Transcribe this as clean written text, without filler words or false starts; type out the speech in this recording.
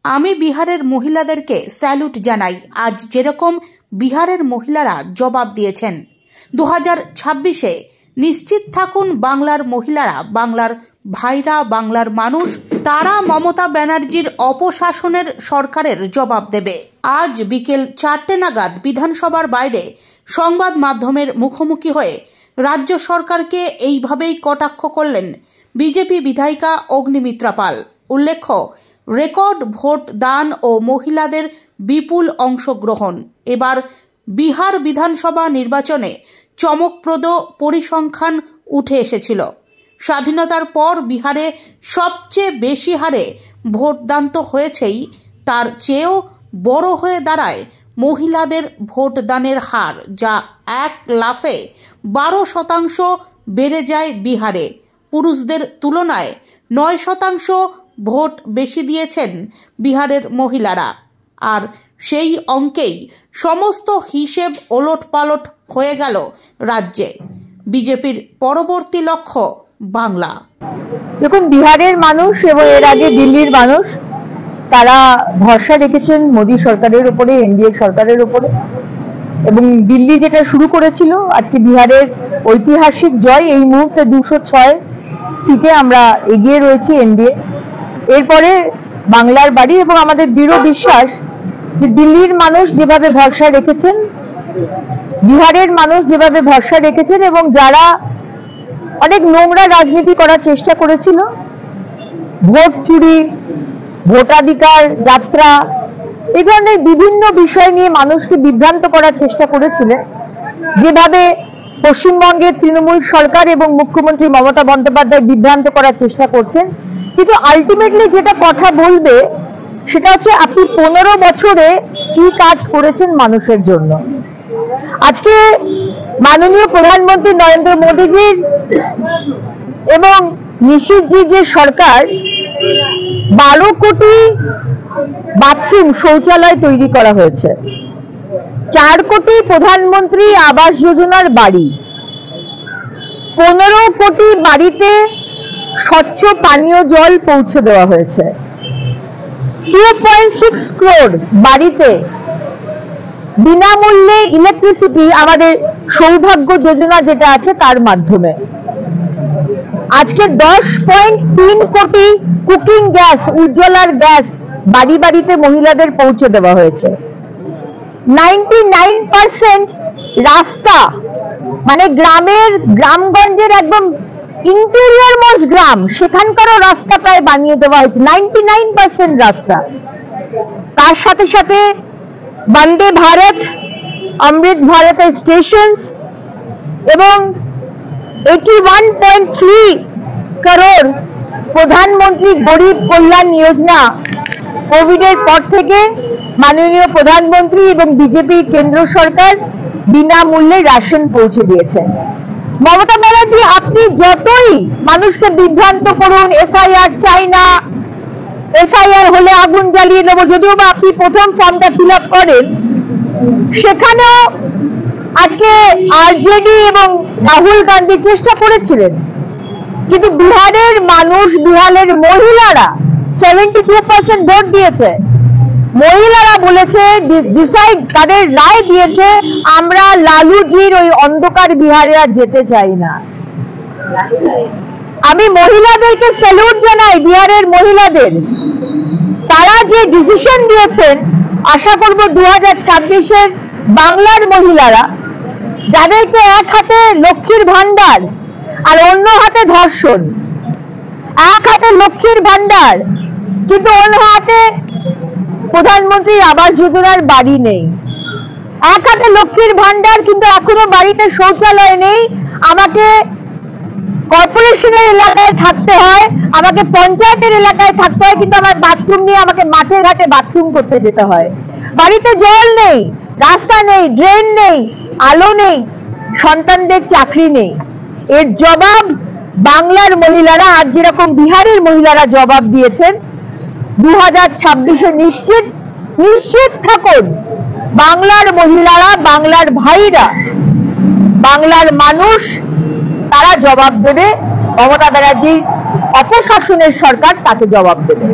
আমি বিহারের মহিলাদেরকে স্যালুট জানাই। আজ যেরকম বিহারের মহিলারা জবাব দিয়েছেন, 2026-এ নিশ্চিত থাকুন বাংলার মহিলারা, বাংলার ভাইরা, বাংলার মানুষ, তারা মমতা ব্যানার্জির অপশাসনের সরকারের জবাব দেবে। আজ বিকেল 4টে নাগাদ বিধানসভার বাইরে সংবাদ মাধ্যমের মুখোমুখি হয়ে রাজ্য সরকারকে এইভাবেই কটাক্ষ করলেন বিজেপি বিধায়িকা অগ্নিমিত্রা পাল। উল্লেখ্য, রেকর্ড ভোট দান ও মহিলাদের বিপুল অংশগ্রহণ। এবার বিহার বিধানসভা নির্বাচনে চমকপ্রদ পরিসংখ্যান উঠে এসেছিল। স্বাধীনতার পর বিহারে সবচেয়ে বেশি হারে ভোটদান তো হয়েছেই, তার চেয়েও বড় হয়ে দাঁড়ায় মহিলাদের ভোটদানের হার, যা এক লাফে 12% বেড়ে যায় বিহারে। পুরুষদের তুলনায় 9% ভোট বেশি দিয়েছেন বিহারের মহিলারা। আর সেই অঙ্কেই সমস্ত হিসেব ওলটপালট হয়ে গেল রাজ্যে। বিজেপির পরবর্তী লক্ষ্য বাংলা। দেখুন, বিহারের মানুষ এবং এর আগে দিল্লির মানুষ তারা ভরসা রেখেছেন মোদী সরকারের উপরে, এনডিএ সরকারের উপরে। এবং দিল্লি যেটা শুরু করেছিল, আজকে বিহারের ঐতিহাসিক জয়। এই মুহূর্তে 206 সিটে আমরা এগিয়ে রয়েছি এনডিএ। এরপরে বাংলার বাড়ি, এবং আমাদের দৃঢ় বিশ্বাস যে দিল্লির মানুষ যেভাবে ভরসা রেখেছেন, বিহারের মানুষ যেভাবে ভরসা রেখেছেন, এবং যারা অনেক নোংরা রাজনীতি করার চেষ্টা করেছিল, ভোট চুরি, ভোটাধিকার যাত্রা, এই ধরনের বিভিন্ন বিষয় নিয়ে মানুষকে বিভ্রান্ত করার চেষ্টা করেছিলেন, যেভাবে পশ্চিমবঙ্গের তৃণমূল সরকার এবং মুখ্যমন্ত্রী মমতা বন্দ্যোপাধ্যায় বিভ্রান্ত করার চেষ্টা করছেন। কিন্তু আলটিমেটলি যেটা কথা বলবে সেটা হচ্ছে আপনি 15 বছরে কি কাজ করেছেন মানুষের জন্য। আজকে মাননীয় প্রধানমন্ত্রী নরেন্দ্র মোদীজির এবং নিশীথজির যে সরকার 12 কোটি বাথরুম শৌচালয় তৈরি করা হয়েছে, 4 কোটি প্রধানমন্ত্রী আবাস যোজনার বাড়ি, 15 কোটি বাড়িতে স্বচ্ছ পানীয় জল পৌঁছে দেওয়া হয়েছে, 2.6 crore বাড়িতে বিনামূল্যে ইলেকট্রিসিটি, আমাদের সৌভাগ্য যোজনা যেটা আছে তার মাধ্যমে। আজকে 10.3 কোটি কুকিং গ্যাস, উজ্জ্বলার গ্যাস বাড়ি বাড়িতে মহিলাদের পৌঁছে দেওয়া হয়েছে। 99% রাস্তা, মানে গ্রামগঞ্জের একদম ইন্টেরিয়র মোস্ট গ্রাম, সেখানকারও রাস্তা প্রায় বানিয়ে দেওয়া হয়েছে, 99% রাস্তা। তার সাথে সাথে বন্দে ভারত, অমৃত ভারতের স্টেশনস এবং 81.3 করোড় প্রধানমন্ত্রী গরিব কল্যাণ যোজনা। কোভিডের পর থেকে মাননীয় প্রধানমন্ত্রী এবং বিজেপি কেন্দ্র সরকার বিনামূল্যে রেশন পৌঁছে দিয়েছেন। মমতা ব্যানার্জি, আপনি যতই মানুষকে বিভ্রান্ত করুন, এসআইআর চাই না, এসআইআর হলে আগুন জ্বালিয়ে দেবো, যদিও বা আপনি প্রথম ফর্মটা ফিল আপ করেন, সেখানেও আজকে আরজেডি এবং রাহুল গান্ধী চেষ্টা করেছিলেন। কিন্তু বিহারের মানুষ, বিহারের মহিলারা 72% ভোট দিয়েছে। মহিলারা বলেছে, ডিসাইড, তাদের রায় দিয়েছে, আমরা লালুজির ওই অন্ধকার বিহারে আর যেতে চাই না। আমি মহিলাদেরকে স্যালুট জানাই, বিহারের মহিলাদের। তারা যে ডিসিশন দিয়েছেন, আশা করব 2026-এর বাংলার মহিলারা, যাদেরকে এক হাতে লক্ষ্মীর ভান্ডার আর অন্য হাতে ধর্ষণ, এক হাতে লক্ষ্মীর ভান্ডার কিন্তু অন্য হাতে প্রধানমন্ত্রী আবাস যোজনার বাড়ি নেই, এক হাতে লক্ষ্মীর ভান্ডার কিন্তু এখনো বাড়িতে শৌচালয় নেই, আমাকে কর্পোরেশনের এলাকায় থাকতে হয়, আমাকে পঞ্চায়েতের এলাকায় থাকতে হয়, কিন্তু আমার বাথরুম নিয়ে আমাকে মাঠে ঘাটে বাথরুম করতে যেতে হয়, বাড়িতে জল নেই, রাস্তা নেই, ড্রেন নেই, আলো নেই, সন্তানদের চাকরি নেই। এর জবাব বাংলার মহিলারা, আজ যেরকম বিহারের মহিলারা জবাব দিয়েছেন, 2026-এ নিশ্চিত থাকুন বাংলার মহিলারা, বাংলার ভাইরা, বাংলার মানুষ, তারা জবাব দেবে। মমতা ব্যানার্জির অপশাসনের সরকার তাকে জবাব দেবে।